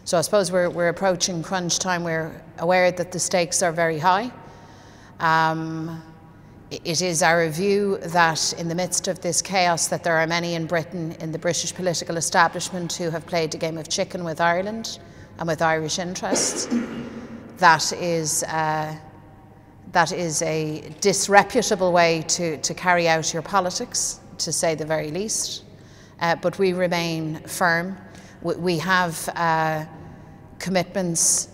So I suppose we're approaching crunch time. We're aware that the stakes are very high. It is our view that in the midst of this chaos that there are many in Britain, in the British political establishment, who have played a game of chicken with Ireland and with Irish interests. That is a disreputable way to carry out your politics, to say the very least. But we remain firm. We have commitments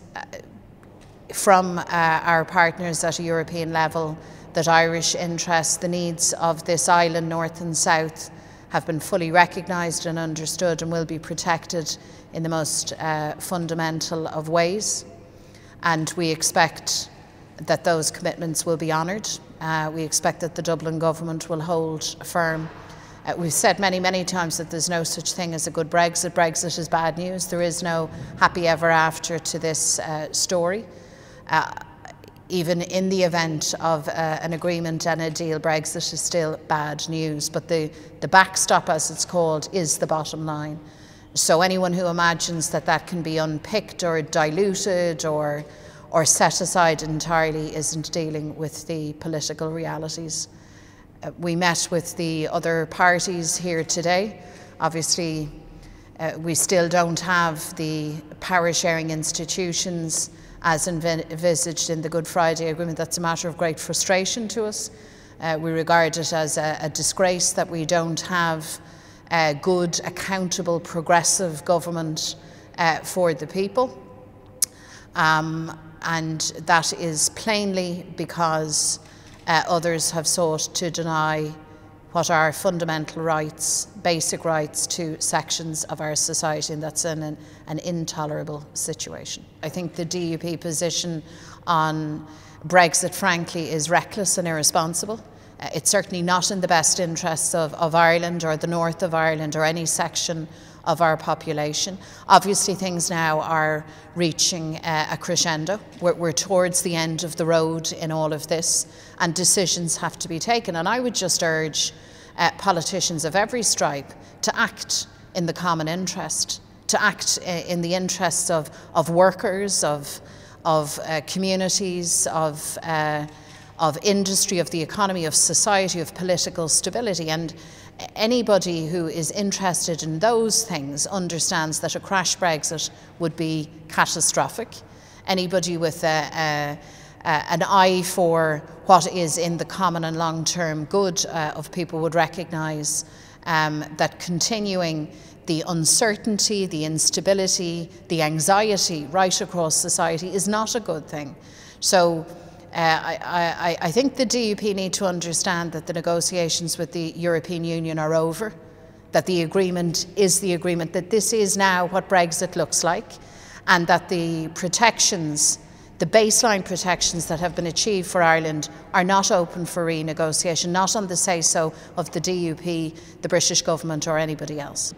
from our partners at a European level that Irish interests, the needs of this island, north and south, have been fully recognised and understood and will be protected in the most fundamental of ways. And we expect that those commitments will be honoured. We expect that the Dublin government will hold firm. We've said many, many times that there's no such thing as a good Brexit. Brexit is bad news. There is no happy ever after to this story. Even in the event of an agreement and a deal, Brexit is still bad news. But the backstop, as it's called, is the bottom line. So anyone who imagines that that can be unpicked or diluted or set aside entirely isn't dealing with the political realities. We met with the other parties here today. Obviously, we still don't have the power-sharing institutions as envisaged in the Good Friday Agreement. That's a matter of great frustration to us. We regard it as a disgrace that we don't have a good, accountable, progressive government for the people. And that is plainly because others have sought to deny what are fundamental rights, basic rights to sections of our society, and that's an intolerable situation. I think the DUP position on Brexit, frankly, is reckless and irresponsible. It's certainly not in the best interests of Ireland or the north of Ireland or any section of our population. Obviously, things now are reaching a crescendo. We're towards the end of the road in all of this, and decisions have to be taken. And I would just urge politicians of every stripe to act in the common interest, to act in the interests of workers, of communities, of industry, of the economy, of society, of political stability. And anybody who is interested in those things understands that a crash Brexit would be catastrophic. Anybody with an eye for what is in the common and long-term good of people would recognise that continuing the uncertainty, the instability, the anxiety right across society is not a good thing. So I think the DUP need to understand that the negotiations with the European Union are over, that the agreement is the agreement, that this is now what Brexit looks like, and that the protections, the baseline protections that have been achieved for Ireland are not open for renegotiation, not on the say-so of the DUP, the British government or anybody else.